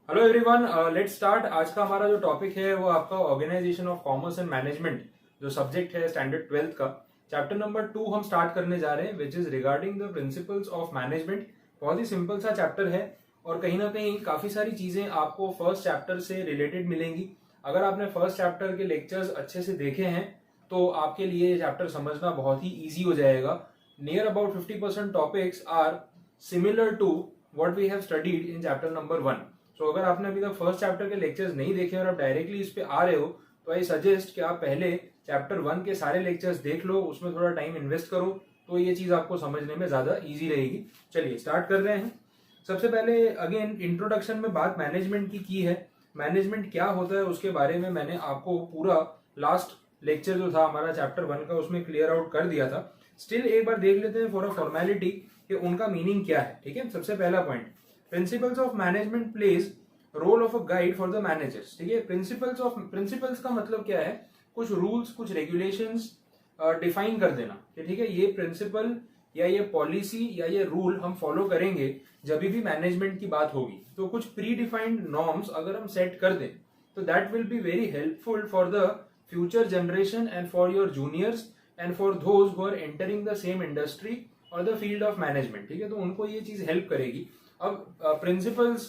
Hello everyone, let's start. आज का हमारा जो टॉपिक है वो आपका organisation of commerce and management जो सब्जेक्ट है स्टैंडर्ड 12th का चैप्टर नंबर 2 हम स्टार्ट करने जा रहे हैं, which is regarding the principles of management. बहुत ही सिंपल सा चैप्टर है और कहीं ना कहीं काफी सारी चीजें आपको फर्स्ट चैप्टर से रिलेटेड मिलेंगी। अगर आपने फर्स्ट चैप्टर के लेक्चर्स अच्छे से देखे हैं तो आपके लिए ये चैप्टर समझना बहुत ही ईजी हो जाएगा। Near about 50% topics are similar to what we have studied in chapter number 1। तो अगर आपने अभी तक फर्स्ट चैप्टर के लेक्चर्स नहीं देखे और आप डायरेक्टली इस पे आ रहे हो तो आई सजेस्ट कि आप पहले चैप्टर 1 के सारे लेक्चर्स देख लो, उसमें थोड़ा टाइम इन्वेस्ट करो तो ये चीज आपको समझने में ज्यादा इजी रहेगी। चलिए स्टार्ट कर रहे हैं। सबसे पहले अगेन इंट्रोडक्शन में बात मैनेजमेंट की है। मैनेजमेंट क्या होता है उसके बारे में मैंने आपको पूरा लास्ट लेक्चर जो था हमारा चैप्टर 1 का उसमें क्लियर आउट कर दिया था। स्टिल एक बार देख लेते हैं फॉर अ फॉर्मेलिटी कि उनका मीनिंग क्या है। ठीक है, सबसे पहला point, principles of management plays role of a guide for the managers. ठीक है, प्रिंसिपल्स का मतलब क्या है, कुछ रूल्स कुछ रेगुलेशंस डिफाइन कर देना कि ठीक है ये प्रिंसिपल या ये पॉलिसी या ये रूल हम फॉलो करेंगे जब भी मैनेजमेंट की बात होगी। तो कुछ प्री डिफाइंड नॉर्म्स अगर हम सेट कर दें तो that will be very helpful for the future generation and for your juniors and for those who are entering the same industry और द फील्ड ऑफ मैनेजमेंट। ठीक है, तो उनको ये चीज हेल्प करेगी। अब प्रिंसिपल्स,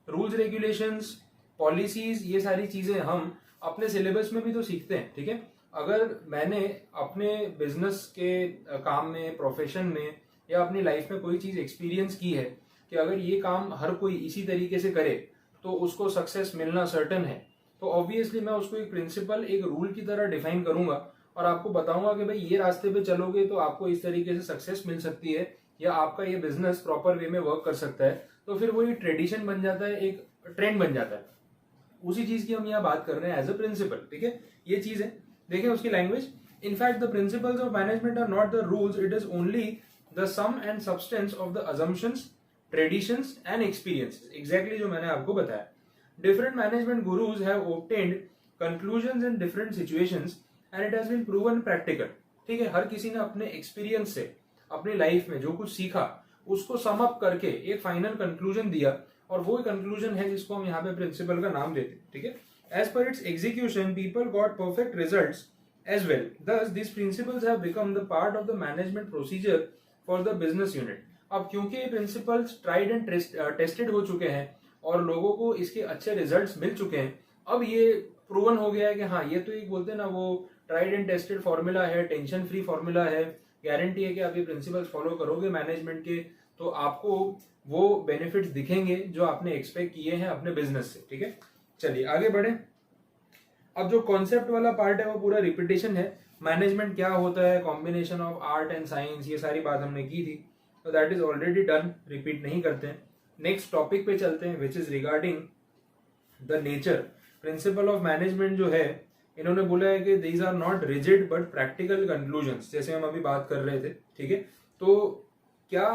रूल्स रेगुलेशंस, पॉलिसीज, ये सारी चीजें हम अपने सिलेबस में भी तो सीखते हैं। ठीक है, अगर मैंने अपने बिजनेस के काम में, प्रोफेशन में या अपनी लाइफ में कोई चीज एक्सपीरियंस की है कि अगर ये काम हर कोई इसी तरीके से करे तो उसको सक्सेस मिलना सर्टन है, तो ऑब्वियसली मैं उसको एक प्रिंसिपल, एक रूल की तरह डिफाइन करूंगा और आपको बताऊंगा कि भाई ये रास्ते पे चलोगे तो आपको इस तरीके से सक्सेस मिल सकती है या आपका ये बिजनेस प्रॉपर वे में वर्क कर सकता है। तो फिर वो एक ट्रेडिशन बन जाता है, एक ट्रेंड बन जाता है। उसी चीज की हम यहाँ बात कर रहे हैं एज अ प्रिंसिपल। ठीक है, ये चीज है। देखें उसकी language, in fact the principles of management are not the rules, it is only the sum and substance of the assumptions, traditions and experiences. Exactly जो मैंने आपको बताया। Different management gurus have obtained conclusions in different situations and it has been proven practical। ठीक है, हर किसी ने अपने experience से अपनी लाइफ में जो कुछ सीखा उसको सम अप करके एक फाइनल कंक्लूजन दिया और वो कंक्लूजन है जिसको हम यहाँ पे प्रिंसिपल का नाम देते हैं। ठीक है, as per its execution people got perfect results as well, thus these principles have become the part of the management procedure for the business unit। अब क्योंकि ये प्रिंसिपल्स ट्राइड एंड टेस्टेड हो चुके हैं और लोगों को इसके अच्छे रिजल्ट्स मिल चुके हैं, अब ये प्रूवन हो गया है कि हाँ ये तो एक बोलते हैं ना वो ट्राइड एंड टेस्टेड फॉर्मूला है, टेंशन फ्री फॉर्मूला है, गारंटी है कि आप ये प्रिंसिपल्स फॉलो करोगे मैनेजमेंट के तो आपको वो बेनिफिट्स दिखेंगे जो आपने एक्सपेक्ट किए हैं अपने बिजनेस से। ठीक है, चलिए आगे बढ़े। अब जो कॉन्सेप्ट वाला पार्ट है वो पूरा रिपीटेशन है। मैनेजमेंट क्या होता है, combination of art and science, ये सारी बात हमने की थी तो that is already done, repeat नहीं करते हैं। नेक्स्ट टॉपिक पे चलते हैं which is regarding the nature. Principle of management जो है इन्होंने बोला है कि these are not rigid but practical conclusions, जैसे हम अभी बात कर रहे थे। ठीक है, तो क्या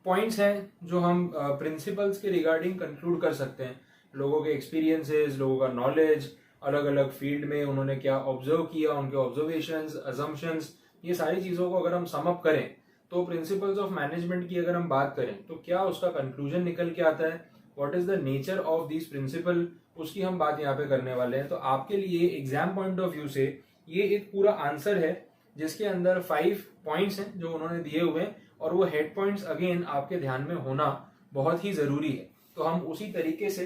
पॉइंट्स हैं जो हम प्रिंसिपल्स के रिगार्डिंग कंक्लूड कर सकते हैं, लोगों के एक्सपीरियंसेस, लोगों का नॉलेज, अलग अलग फील्ड में उन्होंने क्या ऑब्जर्व किया, उनके ऑब्जर्वेशंस, अजम्पशंस, ये सारी चीजों को अगर हम सम अप करें तो प्रिंसिपल्स ऑफ मैनेजमेंट की अगर हम बात करें तो क्या उसका कंक्लूजन निकल के आता है, what is the nature of this principle, उसकी हम बात यहाँ पे करने वाले हैं। तो आपके लिए एग्जाम पॉइंट ऑफ व्यू से ये एक पूरा आंसर है जिसके अंदर 5 पॉइंट्स हैं जो उन्होंने दिए हुए हैं और वो हेड पॉइंट्स अगेन आपके ध्यान में होना बहुत ही जरूरी है। तो हम उसी तरीके से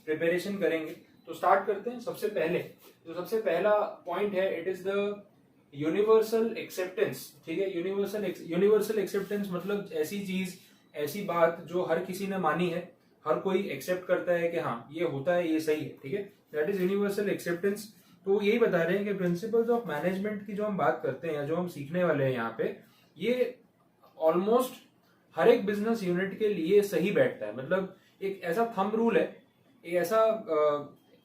प्रिपरेशन करेंगे। तो स्टार्ट करते हैं। सबसे पहले जो सबसे पहला पॉइंट है it is the universal acceptance. ठीक है, यूनिवर्सल एक्सेप्टेंस मतलब ऐसी चीज, ऐसी बात जो हर किसी ने मानी है, हर कोई एक्सेप्ट करता है कि हाँ ये होता है, ये सही है। ठीक है, दैट इज यूनिवर्सल एक्सेप्टेंस। तो यही बता रहे हैं कि प्रिंसिपल्स ऑफ मैनेजमेंट की जो हम बात करते हैं, जो हम सीखने वाले हैं यहाँ पे, ये ऑलमोस्ट हर एक बिजनेस यूनिट के लिए सही बैठता है। मतलब एक ऐसा थंब रूल है, एक ऐसा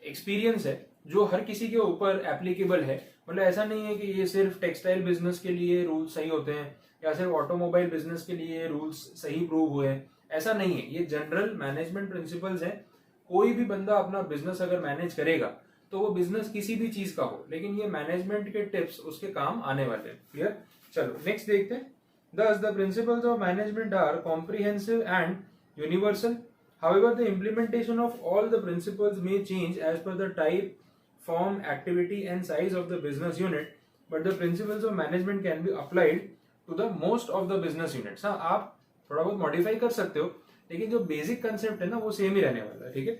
एक्सपीरियंस है जो हर किसी के ऊपर एप्लीकेबल है। मतलब ऐसा नहीं है कि ये सिर्फ टेक्सटाइल बिजनेस के लिए रूल्स सही होते हैं या सिर्फ ऑटोमोबाइल बिजनेस के लिए रूल्स सही प्रूव हुए हैं, ऐसा नहीं है। ये जनरल मैनेजमेंट प्रिंसिपल्स हैं। कोई भी बंदा अपना बिजनेस अगर मैनेज करेगा तो वो बिजनेस किसी भी चीज का हो, लेकिन ये मैनेजमेंट के टिप्स उसके काम आने वाले हैं। क्लियर, चलो नेक्स्ट देखते हैं। Thus, the principles of management are comprehensive and universal. However, the implementation of all the principles may change as per the type, form, activity and size of the business unit, but the principles of management can be applied to the most of the business units. हाँ, आप थोड़ा बहुत modify कर सकते हो, लेकिन जो basic concept है ना वो सेम ही रहने वाला है, ठीक है।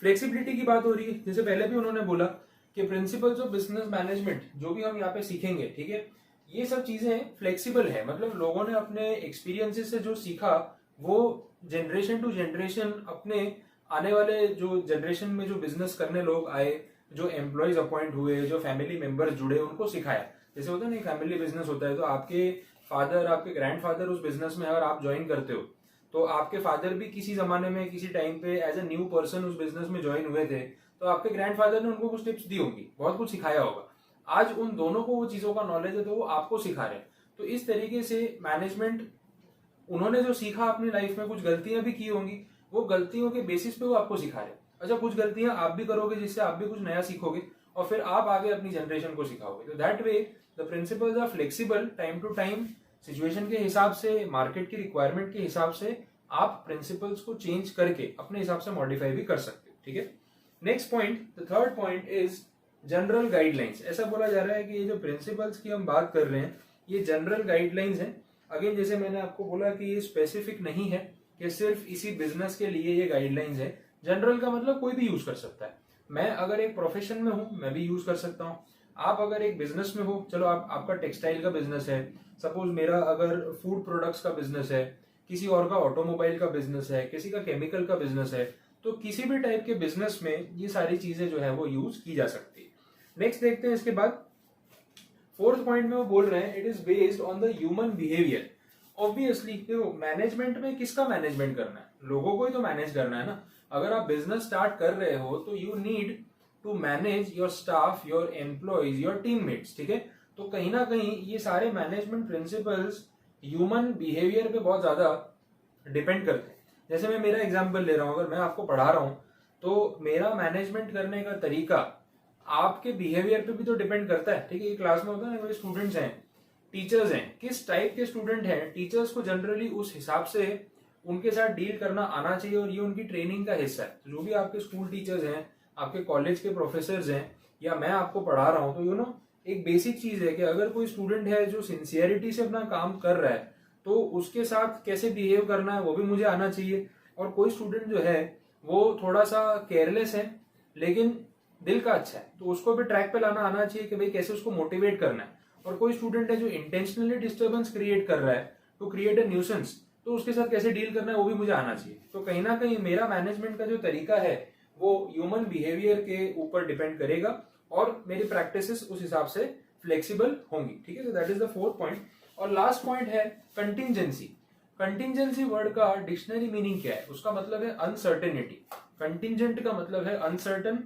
फ्लेक्सिबिलिटी की बात हो रही है, जैसे पहले भी उन्होंने बोला कि प्रिंसिपल्स ऑफ बिजनेस मैनेजमेंट जो भी हम यहाँ पे सीखेंगे, ठीक है, ये सब चीजें फ्लेक्सिबल है, मतलब लोगों ने अपने एक्सपीरियंसेस से जो सीखा वो जनरेशन टू जनरेशन अपने आने वाले जो जनरेशन में जो बिजनेस करने लोग आए, जो एम्प्लॉयज अपॉइंट हुए, जो फैमिली मेंबर्स जुड़े, उनको सिखाया। जैसे होता है ना, फैमिली बिजनेस होता है तो आपके फादर, आपके ग्रैंडफादर उस बिजनेस में अगर आप ज्वाइन करते हो तो आपके फादर भी किसी जमाने में किसी टाइम पे एज ए न्यू पर्सन उस बिजनेस में ज्वाइन हुए थे, तो आपके ग्रैंडफादर ने उनको कुछ टिप्स दी होंगी, बहुत कुछ सिखाया होगा। आज उन दोनों को वो चीजों का नॉलेज है तो वो आपको सिखा रहे हैं। तो इस तरीके से मैनेजमेंट, उन्होंने जो सीखा अपनी लाइफ में, कुछ गलतियां भी की होंगी, वो गलतियों के बेसिस पे वो आपको सिखा रहे हैं। अच्छा, कुछ गलतियां आप भी करोगे जिससे आप भी कुछ नया सीखोगे और फिर आप आगे अपनी जनरेशन को सिखाओगे। तो that way the principles are flexible, time to time situation के हिसाब से, मार्केट की रिक्वायरमेंट के हिसाब से आप प्रिंसिपल्स को चेंज करके अपने हिसाब से मॉडिफाई भी कर सकते हो, ठीक है। Next point, the third point is general guidelines. ऐसा बोला जा रहा है कि ये जो प्रिंसिपल्स की हम बात कर रहे हैं ये जनरल गाइडलाइंस हैं। अगेन, जैसे मैंने आपको बोला कि ये स्पेसिफिक नहीं है कि सिर्फ इसी बिजनेस के लिए ये गाइडलाइंस है। जनरल का मतलब कोई भी यूज कर सकता है। मैं अगर एक प्रोफेशन में हूं मैं भी यूज कर सकता हूं, आप अगर एक बिजनेस में हो, चलो आपका टेक्सटाइल का बिजनेस है, सपोज मेरा अगर फूड प्रोडक्ट्स का बिजनेस है, किसी और का ऑटोमोबाइल का बिजनेस है, किसी का केमिकल का बिजनेस है, तो किसी भी टाइप के बिजनेस में ये सारी चीजें जो है वो यूज की जा सकती है। नेक्स्ट देखते हैं इसके बाद, फोर्थ पॉइंट में वो बोल रहे हैं it is based on the human behaviour. Obviously देखो, मैनेजमेंट में किसका मैनेजमेंट करना है, लोगों को ही तो मैनेज करना है ना। अगर आप बिजनेस स्टार्ट कर रहे हो तो you need to manage your staff, your employees, your teammates, ठीक है। तो कहीं ना कहीं ये सारे मैनेजमेंट प्रिंसिपल्स ह्यूमन बिहेवियर पे बहुत ज्यादा डिपेंड करते हैं। जैसे मैं मेरा एग्जांपल ले रहा हूं, अगर मैं आपको पढ़ा रहा हूं तो मेरा मैनेजमेंट करने का तरीका आपके बिहेवियर पे भी तो डिपेंड करता है, ठीक है। ये क्लास में होता है ना, कोई स्टूडेंट्स हैं, टीचर्स हैं, किस टाइप के स्टूडेंट हैं, टीचर्स को जनरली उस हिसाब से उनके साथ डील करना आना चाहिए और ये उनकी ट्रेनिंग का हिस्सा है। तो जो भी आपके स्कूल टीचर्स हैं, आपके कॉलेज के प्रोफेसर्स हैं, या मैं आपको पढ़ा रहा हूं, तो यू नो एक बेसिक चीज है कि अगर कोई स्टूडेंट है जो सिंसियरिटी से अपना काम कर रहा है तो उसके साथ कैसे बिहेव करना है वो भी मुझे आना चाहिए। और कोई स्टूडेंट जो है वो थोड़ा सा केयरलेस है लेकिन दिल का अच्छा है, तो उसको भी ट्रैक पे लाना आना चाहिए कि भाई कैसे उसको मोटिवेट करना है। और कोई स्टूडेंट है जो इंटेंशनली डिस्टर्बेंस क्रिएट कर रहा है टू क्रिएट अ न्यूसेंस, तो उसके साथ कैसे डील करना है वो भी मुझे आना चाहिए। तो कहीं ना कहीं मेरा मैनेजमेंट का जो तरीका है वो ह्यूमन बिहेवियर के ऊपर डिपेंड करेगा और मेरी प्रैक्टिसेस उस हिसाब से फ्लेक्सिबल होंगी, ठीक है। That is the fourth point. और लास्ट पॉइंट है कंटिंजेंसी। कंटिंजेंसी वर्ड का डिक्शनरी मीनिंग क्या है, उसका मतलब है अनसर्टेनिटी। कंटिंजेंट का मतलब है अनसर्टन,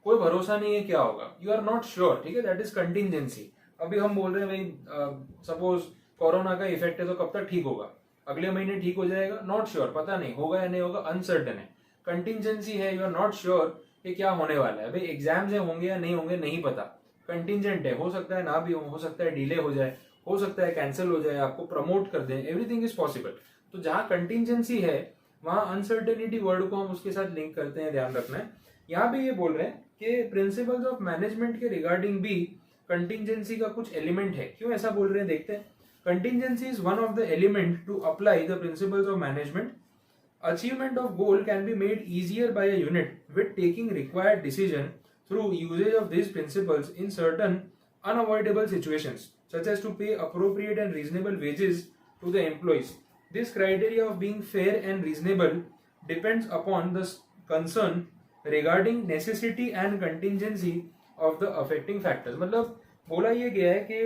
कोई भरोसा नहीं है क्या होगा, यू आर नॉट श्योर, ठीक है। That is contingency. अभी हम बोल रहे हैं भाई सपोज कोरोना का इफेक्ट है तो कब तक ठीक होगा, अगले महीने ठीक हो जाएगा, नॉट श्योर, पता नहीं होगा या नहीं होगा, अनसर्टन है। कंटिंजेंसी है, यू आर नॉट श्योर कि क्या होने वाला है, भाई एग्जाम्स है, होंगे या नहीं होंगे नहीं पता, कंटिंजेंट है, हो सकता है ना भी हो सकता है डिले हो जाए, हो सकता है कैंसिल हो जाए, आपको प्रमोट कर दें, एवरीथिंग इज पॉसिबल। तो जहां कंटिंजेंसी है वहां अनसर्टेनिटी वर्ड को हम उसके साथ लिंक करते हैं, ध्यान रखना है। यहाँ पे ये बोल रहे हैं कि प्रिंसिपल्स ऑफ मैनेजमेंट के रिगार्डिंग भी कंटिंजेंसी का कुछ एलिमेंट है। क्यों ऐसा बोल रहे हैं देखते हैं। Contingency is one of the element to apply the principles of management. Achievement of goal can be made easier by a unit with taking required decision through usage of these principles in certain unavoidable situations, such as to pay appropriate and reasonable wages to the employees. This criteria of being fair and reasonable depends upon the concern regarding necessity and contingency of the affecting factors. मतलब बोला ये गया है कि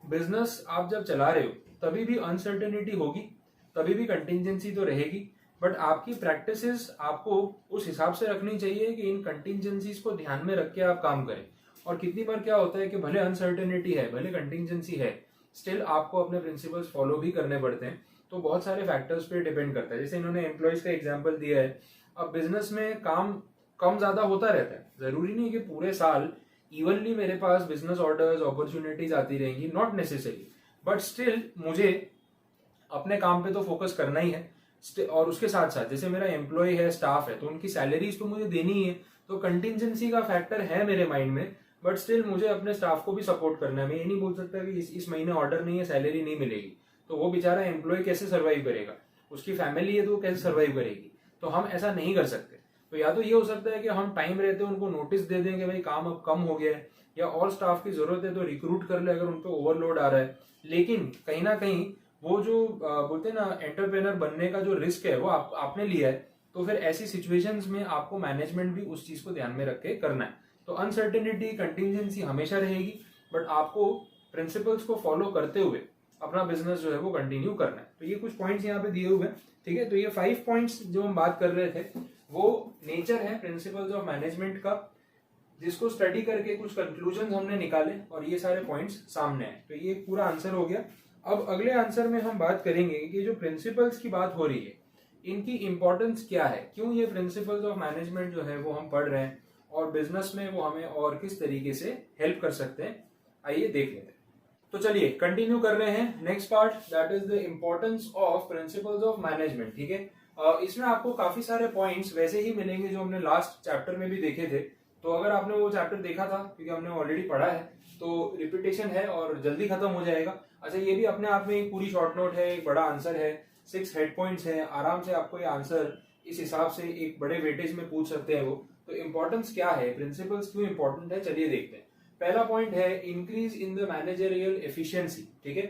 business आप जब चला रहे हो तभी भी अनसर्टेनिटी होगी, तभी भी कंटिंजेंसी तो रहेगी, बट आपकी प्रैक्टिसेस आपको उस हिसाब से रखनी चाहिए कि इन कंटिंजेंसीज को ध्यान में रख के आप काम करें। और कितनी बार क्या होता है कि भले अनसर्टेनिटी है, भले कंटिंजेंसी है, स्टिल आपको अपने प्रिंसिपल्स फॉलो भी करने पड़ते हैं। तो बहुत सारे फैक्टर्स पे डिपेंड करता है। जैसे इन्होंने एम्प्लॉयज का एग्जाम्पल दिया है। अब बिजनेस में काम कम ज्यादा होता रहता है, जरूरी नहीं कि पूरे साल इवनली मेरे पास बिजनेस ऑर्डर्स, अपॉर्चुनिटीज आती रहेंगी, नॉट नेसेसरी, बट स्टिल मुझे अपने काम पे तो फोकस करना ही है। और उसके साथ साथ जैसे मेरा एम्प्लॉय है, स्टाफ है, तो उनकी सैलरीज तो मुझे देनी ही है, तो कंटिजेंसी का फैक्टर है मेरे माइंड में, बट स्टिल मुझे अपने स्टाफ को भी सपोर्ट करना है। मैं ये नहीं बोल सकता कि इस महीने ऑर्डर नहीं है, सैलरी नहीं मिलेगी, तो वो बेचारा एम्प्लॉय कैसे सर्वाइव करेगा, उसकी फैमिली है तो वो कैसे सर्वाइव करेगी। तो हम ऐसा नहीं कर सकते। तो या तो ये हो सकता है कि हम टाइम रहते उनको नोटिस दे दें कि भाई काम अब कम हो गया है, या और स्टाफ की जरूरत है तो रिक्रूट कर ले अगर उन पर ओवरलोड आ रहा है। लेकिन कहीं ना कहीं वो जो बोलते हैं ना एंटरप्रेनर बनने का जो रिस्क है वो आपने लिया है, तो फिर ऐसी सिचुएशंस में आपको मैनेजमेंट भी उस चीज को ध्यान में रख के करना है। तो अनसर्टेनिटी, कंटिजेंसी हमेशा रहेगी, बट आपको प्रिंसिपल्स को फॉलो करते हुए अपना बिजनेस जो है वो कंटिन्यू करना है। तो ये कुछ पॉइंट्स यहाँ पे दिए हुए हैं, ठीक है। तो ये 5 पॉइंट्स जो हम बात कर रहे थे वो नेचर है प्रिंसिपल्स ऑफ मैनेजमेंट का, जिसको स्टडी करके कुछ कंक्लूजन हमने निकाले और ये सारे पॉइंट्स सामने आए। तो ये पूरा आंसर हो गया। अब अगले आंसर में हम बात करेंगे कि जो प्रिंसिपल्स की बात हो रही है इनकी इंपॉर्टेंस क्या है, क्यों ये प्रिंसिपल्स ऑफ मैनेजमेंट जो है वो हम पढ़ रहे हैं और बिजनेस में वो हमें और किस तरीके से हेल्प कर सकते हैं, आइए देख लेते हैं। तो चलिए कंटिन्यू कर रहे हैं next part, that is the importance of principles of management, ठीक है। इसमें आपको काफी सारे पॉइंट्स वैसे ही मिलेंगे जो हमने लास्ट चैप्टर में भी देखे थे। तो अगर आपने वो चैप्टर देखा था, क्योंकि हमने ऑलरेडी पढ़ा है, तो रिपीटेशन है और जल्दी खत्म हो जाएगा। अच्छा, ये भी अपने आप में एक पूरी शॉर्ट नोट है, एक बड़ा आंसर है, 6 हेड पॉइंट्स है, आराम से आपको ये आंसर इस हिसाब से एक बड़े वेटेज में पूछ सकते हैं वो। तो इंपॉर्टेंस क्या है, प्रिंसिपल्स क्यों इंपॉर्टेंट है, चलिए देखते हैं। पहला पॉइंट है increase in the managerial efficiency, ठीक है।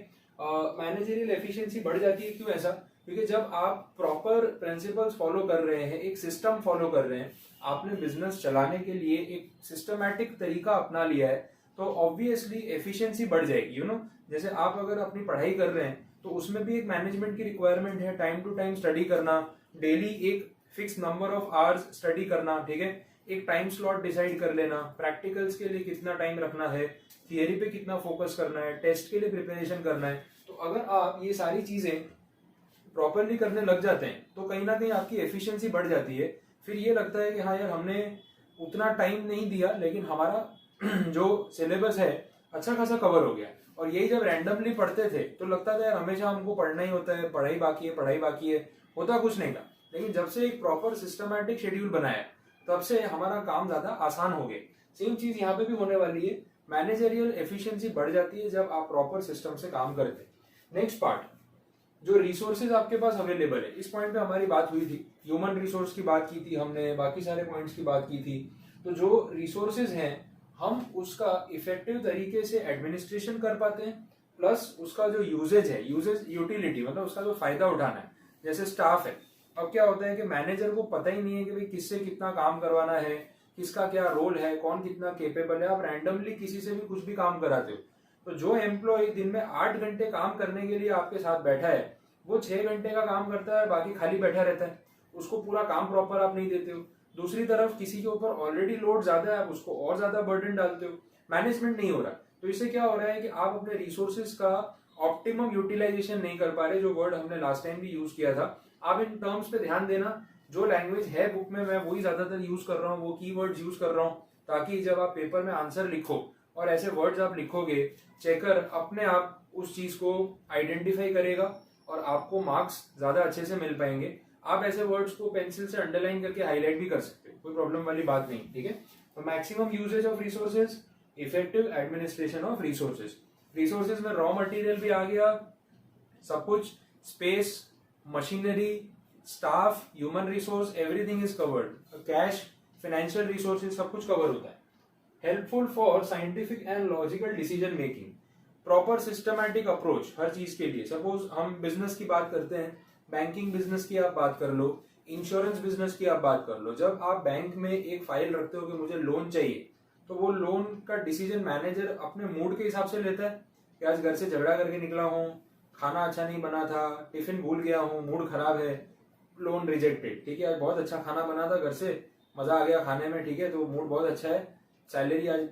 मैनेजरियल एफिशिएंसी बढ़ जाती है, क्यों ऐसा, क्योंकि जब आप प्रॉपर प्रिंसिपल्स फॉलो कर रहे हैं, एक सिस्टम फॉलो कर रहे हैं, आपने बिजनेस चलाने के लिए एक सिस्टमैटिक तरीका अपना लिया है, तो ऑब्वियसली एफिशिएंसी बढ़ जाएगी। यू नो, जैसे आप अगर अपनी पढ़ाई कर रहे हैं तो उसमें भी एक मैनेजमेंट की रिक्वायरमेंट है, टाइम टू टाइम स्टडी करना, डेली एक fix number of hours study करना, ठीक है। एक टाइम स्लॉट डिसाइड कर लेना, प्रैक्टिकल्स के लिए कितना टाइम रखना है, थियरी पे कितना फोकस करना है, टेस्ट के लिए प्रिपरेशन करना है। तो अगर आप ये सारी चीजें प्रॉपरली करने लग जाते हैं तो कहीं ना कहीं आपकी एफिशिएंसी बढ़ जाती है। फिर ये लगता है कि हाँ यार, हमने उतना टाइम नहीं दिया लेकिन हमारा जो सिलेबस है अच्छा खासा कवर हो गया। और यही जब रैंडमली पढ़ते थे तो लगता था यार हमेशा हमको पढ़ना ही होता है, पढ़ाई बाकी है, पढ़ाई बाकी है, होता कुछ नहीं था। लेकिन जब से एक प्रॉपर सिस्टमैटिक शेड्यूल बनाया तब से हमारा काम ज्यादा आसान हो गया। सेम चीज यहाँ पे भी होने वाली है, मैनेजरियल एफिशिएंसी बढ़ जाती है जब आप प्रॉपर सिस्टम से काम करते हैं। नेक्स्ट पार्ट, जो रिसोर्सेज आपके पास अवेलेबल है, इस पॉइंट पे हमारी बात हुई थी, ह्यूमन रिसोर्स की बात की थी हमने, बाकी सारे पॉइंट्स की बात की थी। तो जो रिसोर्सेज हैं हम उसका इफेक्टिव तरीके से एडमिनिस्ट्रेशन कर पाते हैं, प्लस उसका जो यूजेज है, यूजेज यूटिलिटी मतलब उसका जो फायदा उठाना है। जैसे स्टाफ है, अब क्या होता है कि मैनेजर को पता ही नहीं है कि भाई किससे कितना काम करवाना है, किसका क्या रोल है, कौन कितना केपेबल है, आप रैंडमली किसी से भी कुछ भी काम कराते हो। तो जो एम्प्लॉय दिन में 8 घंटे काम करने के लिए आपके साथ बैठा है वो 6 घंटे का काम करता है, बाकी खाली बैठा रहता है, उसको पूरा काम प्रॉपर आप नहीं देते हो। दूसरी तरफ किसी के ऊपर ऑलरेडी लोड ज्यादा है, आप उसको और ज्यादा बर्डन डालते हो, मैनेजमेंट नहीं हो रहा। तो इससे क्या हो रहा है कि आप अपने रिसोर्सेज का ऑप्टिमम यूटिलाइजेशन नहीं कर पा रहे, जो वर्ड हमने लास्ट टाइम भी यूज किया था। आप इन टर्म्स पे ध्यान देना, जो लैंग्वेज है बुक में मैं वही ज्यादातर यूज कर रहा हूँ, वो कीवर्ड्स यूज कर रहा हूँ, ताकि जब आप पेपर में आंसर लिखो और ऐसे वर्ड्स आप लिखोगे, चेकर अपने आप उस चीज को आइडेंटिफाई करेगा और आपको मार्क्स ज्यादा अच्छे से मिल पाएंगे। आप ऐसे वर्ड्स को पेंसिल से अंडरलाइन करके हाईलाइट भी कर सकते हो, कोई प्रॉब्लम वाली बात नहीं, ठीक है। तो maximum usage of resources, effective administration of resources. Resources में रॉ मटेरियल भी आ गया, सब कुछ, space, machinery, staff, human resource, everything is covered, cash, financial resources, सब कुछ कवर होता है। Helpful for scientific and logical decision making, proper systematic approach हर चीज के लिए। सपोज हम बिजनेस की बात करते हैं, बैंकिंग बिजनेस की आप बात कर लो, इंश्योरेंस बिजनेस की आप बात कर लो। जब आप बैंक में एक फाइल रखते हो कि मुझे लोन चाहिए, तो वो लोन का डिसीजन मैनेजर अपने मूड के हिसाब से लेता है कि आज घर से झगड़ा करके निकला हूँ, खाना अच्छा नहीं बना था, टिफिन भूल गया हूँ, मूड खराब है, लोन रिजेक्टेड। ठीक है, आज बहुत अच्छा खाना बना था घर से, मजा आ गया खाने में, ठीक है, तो मूड बहुत अच्छा है, सैलरी आज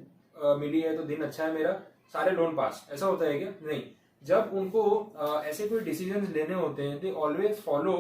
मिली है तो दिन अच्छा है मेरा, सारे लोन पास। ऐसा होता है क्या? नहीं। जब उनको ऐसे कोई डिसीजन लेने होते हैं, दे ऑलवेज फॉलो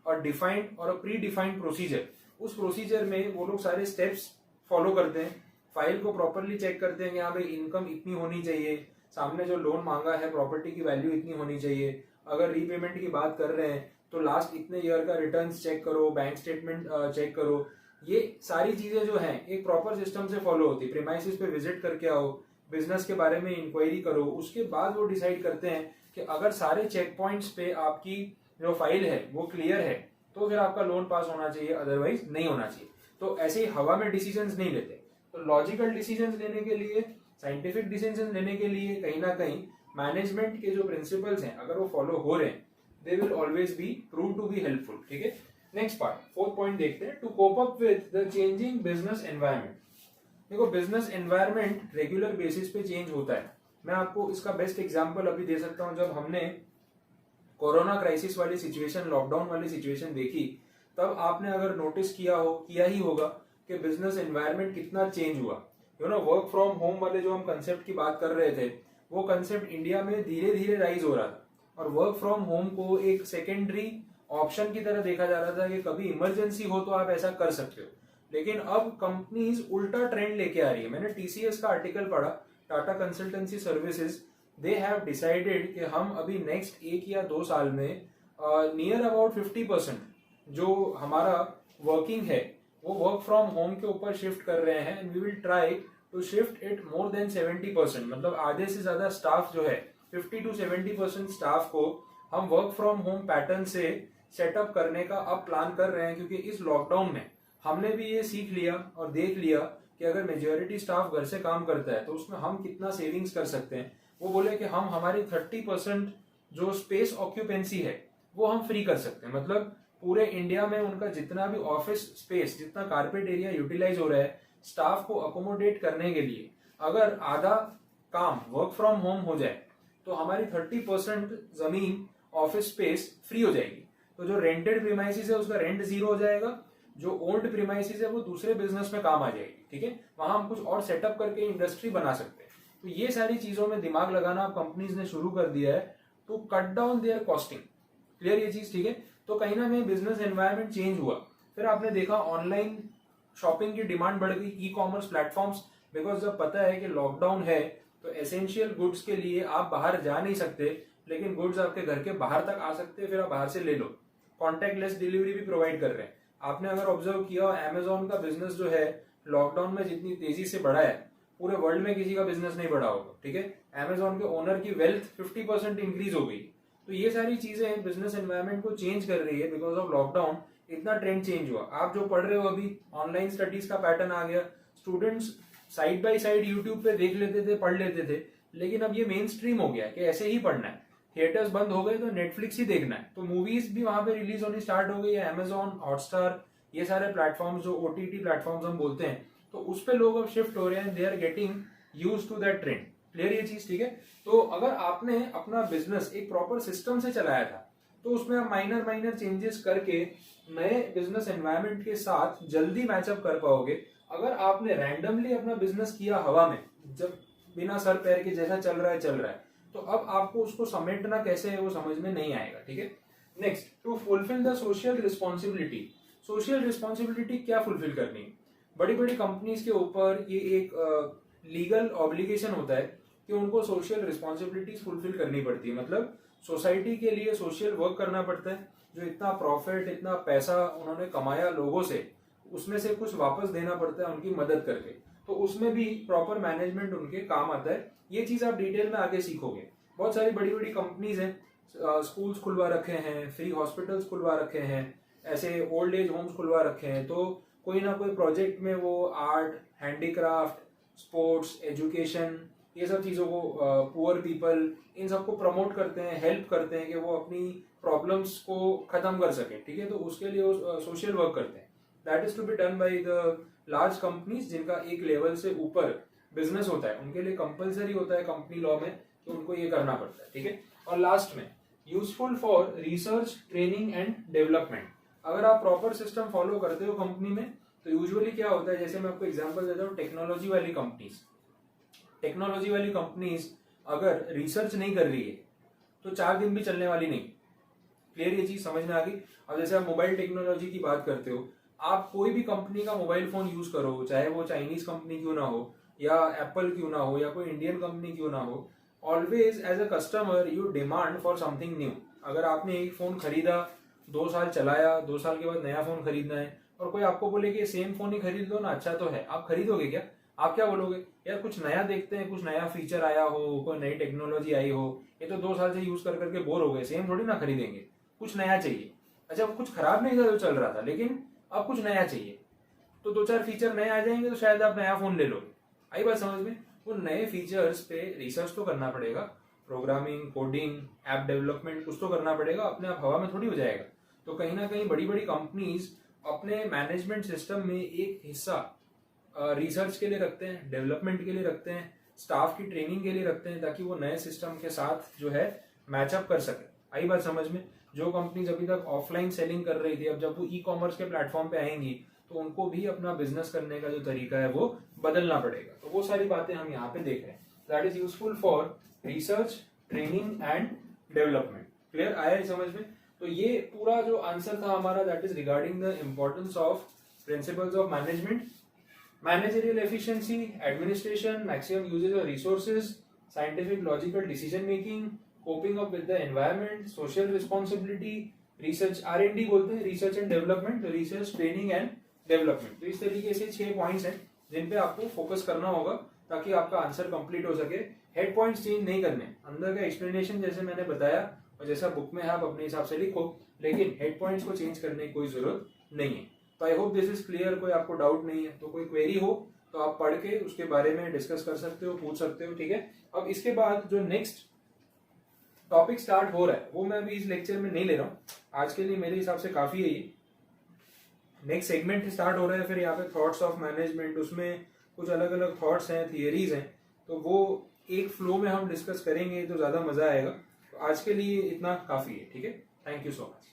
और डिफाइंड और प्री डिफाइंड प्रोसीजर। उस प्रोसीजर में वो लोग सारे स्टेप्स फॉलो करते हैं, फाइल को प्रॉपरली चेक करते हैं कि हाँ भाई इनकम इतनी होनी चाहिए, सामने जो लोन मांगा है प्रॉपर्टी की वैल्यू इतनी होनी चाहिए, अगर रीपेमेंट की बात कर रहे हैं तो लास्ट इतने ईयर का रिटर्न्स चेक करो, बैंक स्टेटमेंट चेक करो। ये सारी चीजें जो हैं एक प्रॉपर सिस्टम से फॉलो होती है। प्रीमाइसिस पे विजिट करके आओ, बिजनेस के बारे में इंक्वायरी करो, उसके बाद वो डिसाइड करते हैं कि अगर सारे चेक पॉइंट्स पे आपकी जो फाइल है वो क्लियर है तो फिर आपका लोन पास होना चाहिए, अदरवाइज नहीं होना चाहिए। तो ऐसे ही हवा में डिसीजंस नहीं लेते। तो लॉजिकल डिसीजंस लेने के लिए, साइंटिफिक डिसीजंस लेने के लिए कहीं ना कहीं मैनेजमेंट के जो प्रिंसिपल्स हैं अगर वो फॉलो हो रहे हैं, they will always be prove to be helpful. ठीक है, नेक्स्ट पार्ट, फोर्थ पॉइंट देखते हैं, to cope up with the changing business environment. देखो बिजनेस एनवायरनमेंट रेगुलर बेसिस पे चेंज होता है। मैं आपको इसका बेस्ट एग्जांपल अभी दे सकता हूं। जब हमने कोरोना क्राइसिस वाली सिचुएशन, लॉकडाउन वाली सिचुएशन देखी, तब आपने अगर नोटिस किया ही होगा कि बिजनेस एनवायरनमेंट कितना चेंज हुआ। वर्क फ्रॉम होम वाले जो हम कंसेप्ट की बात कर रहे थे, वो कंसेप्ट इंडिया में धीरे धीरे राइज हो रहा था और वर्क फ्रॉम होम को एक सेकेंडरी ऑप्शन की तरह देखा जा रहा था कि कभी इमरजेंसी हो तो आप ऐसा कर सकते हो। लेकिन अब कंपनीज उल्टा ट्रेंड लेके आ रही है। मैंने टीसीएस का आर्टिकल पढ़ा, Tata consultancy services, they have decided कि हम अभी नेक्स्ट 1 या 2 साल में नियर अबाउट 50% जो हमारा वर्किंग है वो वर्क फ्रॉम होम के ऊपर शिफ्ट कर रहे हैं। And we will try to shift it more than 70%, मतलब आधे से ज्यादा स्टाफ जो है 50 to 70% स्टाफ को हम वर्क फ्रॉम होम पैटर्न से सेटअप करने का अब प्लान कर रहे हैं। क्योंकि इस लॉकडाउन में हमने भी ये सीख लिया और देख लिया कि अगर मेजोरिटी स्टाफ घर से काम करता है तो उसमें हम कितना सेविंग्स कर सकते हैं। वो बोले कि हम हमारी 30% जो स्पेस ऑक्यूपेंसी है वो हम फ्री कर सकते हैं। मतलब पूरे इंडिया में उनका जितना भी ऑफिस स्पेस, जितना कारपेट एरिया यूटिलाइज हो रहा है स्टाफ को अकोमोडेट करने के लिए, अगर आधा काम वर्क फ्रॉम होम हो जाए तो हमारी 30% जमीन ऑफिस स्पेस फ्री हो जाएगी। तो जो रेंटेड प्रीमाइसिस है उसका रेंट 0 हो जाएगा, जो ओल्ड प्रीमाइसिस है वो दूसरे बिजनेस में काम आ जाएगी। ठीक है, वहां हम कुछ और सेटअप करके इंडस्ट्री बना सकते हैं। तो ये सारी चीजों में दिमाग लगाना अब कंपनीज ने शुरू कर दिया है to cut down their costing. Clear ये चीज? ठीक है, तो कहीं ना कहीं बिजनेस एनवायरनमेंट चेंज हुआ। फिर आपने देखा ऑनलाइन शॉपिंग की डिमांड बढ़ गई, ई कॉमर्स प्लेटफॉर्म्स, बिकॉज जब पता है कि लॉकडाउन है तो एसेंशियल गुड्स के लिए आप बाहर जा नहीं सकते, लेकिन गुड्स आपके घर के बाहर तक आ सकते हैं, फिर आप बाहर से ले लो। कॉन्टैक्टलेस डिलीवरी भी प्रोवाइड कर रहे हैं। आपने अगर ऑब्जर्व किया, अमेजोन का बिजनेस जो है लॉकडाउन में जितनी तेजी से बढ़ा है, पूरे वर्ल्ड में किसी का बिजनेस नहीं बढ़ा होगा। ठीक है, अमेजोन के ओनर की वेल्थ 50% इंक्रीज हो गई। तो ये सारी चीजें बिजनेस एनवायरनमेंट को चेंज कर रही है बिकॉज ऑफ लॉकडाउन। इतना ट्रेंड चेंज हुआ। आप जो पढ़ रहे हो अभी, ऑनलाइन स्टडीज का पैटर्न आ गया। Students side by side YouTube पे देख लेते थे, पढ़ लेते थे, लेकिन अब ये मेन स्ट्रीम हो गया कि ऐसे ही पढ़ना है। थिएटर्स बंद हो गए तो नेटफ्लिक्स ही देखना है, तो मूवीज भी वहां पे रिलीज होनी स्टार्ट हो गई है। अमेजॉन, हॉटस्टार, ये सारे प्लेटफॉर्म्स जो ओटीटी प्लेटफॉर्म्स हम बोलते हैं, तो उस पे लोग अब शिफ्ट हो रहे हैं। They are getting use to that trend. Clear ये चीज? ठीक है, तो अगर आपने अपना बिजनेस एक प्रॉपर सिस्टम से चलाया था तो उसमें आप माइनर चेंजेस करके नए बिजनेस एनवायरनमेंट के साथ जल्दी मैचअप कर पाओगे। अगर आपने रैंडमली अपना बिजनेस किया हवा में, जब बिना सर पैर के जैसा चल रहा है, तो अब आपको उसको समेटना कैसे है वो समझ में नहीं आएगा। ठीक है, next, to fulfil the social responsibility. Social responsibility क्या फुलफिल करनी है? बड़ी बड़ी कंपनीज के ऊपर ये एक लीगल ऑब्लिगेशन होता है कि उनको सोशल रिस्पॉन्सिबिलिटीज फुलफिल करनी पड़ती है। मतलब सोसाइटी के लिए सोशल वर्क करना पड़ता है। जो इतना प्रॉफिट, इतना पैसा उन्होंने कमाया लोगों से, उसमें से कुछ वापस देना पड़ता है उनकी मदद करके। तो उसमें भी प्रॉपर मैनेजमेंट उनके काम आता है। ये चीज आप डिटेल में आगे सीखोगे। बहुत सारी बड़ी बड़ी कंपनीज हैं, स्कूल्स खुलवा रखे हैं, फ्री हॉस्पिटल्स खुलवा रखे हैं, ऐसे ओल्ड एज होम्स खुलवा रखे हैं। तो कोई ना कोई प्रोजेक्ट में वो आर्ट, हैंडीक्राफ्ट, स्पोर्ट्स, एजुकेशन, ये सब चीजों को, पुअर पीपल, इन सबको प्रमोट करते हैं, हेल्प करते हैं कि वो अपनी प्रॉब्लम्स को खत्म कर सके। ठीक है, तो उसके लिए वो सोशल वर्क करते हैं। That is to be done by the large companies जिनका एक लेवल से ऊपर बिजनेस होता है। उनके लिए कंपलसरी होता है कंपनी लॉ में कि उनको ये करना पड़ता है। ठीक है, और लास्ट में useful for research, training and development. अगर आप प्रॉपर सिस्टम फॉलो करते हो कंपनी में तो यूजुअली क्या होता है, जैसे मैं आपको एग्जांपल देता हूँ, टेक्नोलॉजी वाली कंपनीज अगर रिसर्च नहीं कर रही है तो 4 दिन भी चलने वाली नहीं। क्लियर ये चीज समझ में आ गई? अब जैसे आप मोबाइल टेक्नोलॉजी की बात करते हो, आप कोई भी कंपनी का मोबाइल फोन यूज करो, चाहे वो चाइनीज कंपनी क्यों ना हो या एप्पल क्यों ना हो या कोई इंडियन कंपनी क्यों ना हो, always as a customer you demand for something new. अगर आपने एक फोन खरीदा, 2 साल चलाया, 2 साल के बाद नया फोन खरीदना है और कोई आपको बोले कि सेम फोन ही खरीद लो ना, अच्छा तो है, आप खरीदोगे क्या? आप क्या बोलोगे, यार कुछ नया देखते हैं, कुछ नया फीचर आया हो, कोई नई टेक्नोलॉजी आई हो, ये तो 2 साल से यूज कर करके बोर हो गए, सेम थोड़ी ना खरीदेंगे, कुछ नया चाहिए। अच्छा कुछ खराब नहीं था जो चल रहा था, लेकिन अब कुछ नया चाहिए, तो 2-4 फीचर नए आ जाएंगे तो शायद आप नया फोन ले लोगे। आई बात समझ में? वो नए फीचर्स पे रिसर्च तो करना पड़ेगा, प्रोग्रामिंग, कोडिंग, ऐप डेवलपमेंट कुछ तो करना पड़ेगा, अपने आप हवा में थोड़ी हो जाएगा। तो कहीं ना कहीं बड़ी बड़ी कंपनीज अपने मैनेजमेंट सिस्टम में एक हिस्सा रिसर्च के लिए रखते हैं, डेवलपमेंट के लिए रखते हैं, स्टाफ की ट्रेनिंग के लिए रखते हैं, ताकि वो नए सिस्टम के साथ जो है मैचअप कर सके। आई बात समझ में? जो कंपनीज अभी तक ऑफलाइन सेलिंग कर रही थी, अब जब वो ई कॉमर्स के प्लेटफॉर्म पे आएंगी तो उनको भी अपना बिजनेस करने का जो तरीका है वो बदलना पड़ेगा। तो वो सारी बातें हम यहाँ पे देख रहे हैं। That is useful for research, training and development. Clear आया समझ में? तो ये पूरा जो आंसर था हमारा, that is regarding the importance of principles of management, managerial efficiency, administration, maximum usage of resources, scientific logical decision making, coping up with the environment, social responsibility, research R&D बोलते हैं, research and development, research, training and development. तो इस तरीके से 6 points हैं जिन पे आपको focus करना होगा ताकि आपका आंसर कंप्लीट हो सके। हेड पॉइंट्स चेंज नहीं करने, अंदर का एक्सप्लेनेशन जैसे मैंने बताया और जैसा बुक में है आप अपने हिसाब से लिखो, लेकिन हेड पॉइंट्स को चेंज करने की कोई जरूरत नहीं है। तो I hope this is clear. कोई आपको डाउट नहीं है तो कोई क्वेरी हो तो आप पढ़ के उसके बारे में डिस्कस कर सकते हो, पूछ सकते हो, ठीक है। अब इसके बाद जो नेक्स्ट टॉपिक स्टार्ट हो रहा है वो मैं अभी इस लेक्चर में नहीं ले रहा हूँ, आज के लिए मेरे हिसाब से काफी है ये। नेक्स्ट सेगमेंट स्टार्ट हो रहा है, फिर यहाँ पे थॉट्स ऑफ मैनेजमेंट, उसमें कुछ अलग अलग थॉट्स हैं, थियरीज हैं, तो वो एक फ्लो में हम डिस्कस करेंगे तो ज्यादा मजा आएगा। तो आज के लिए इतना काफी है, ठीक है। Thank you so much.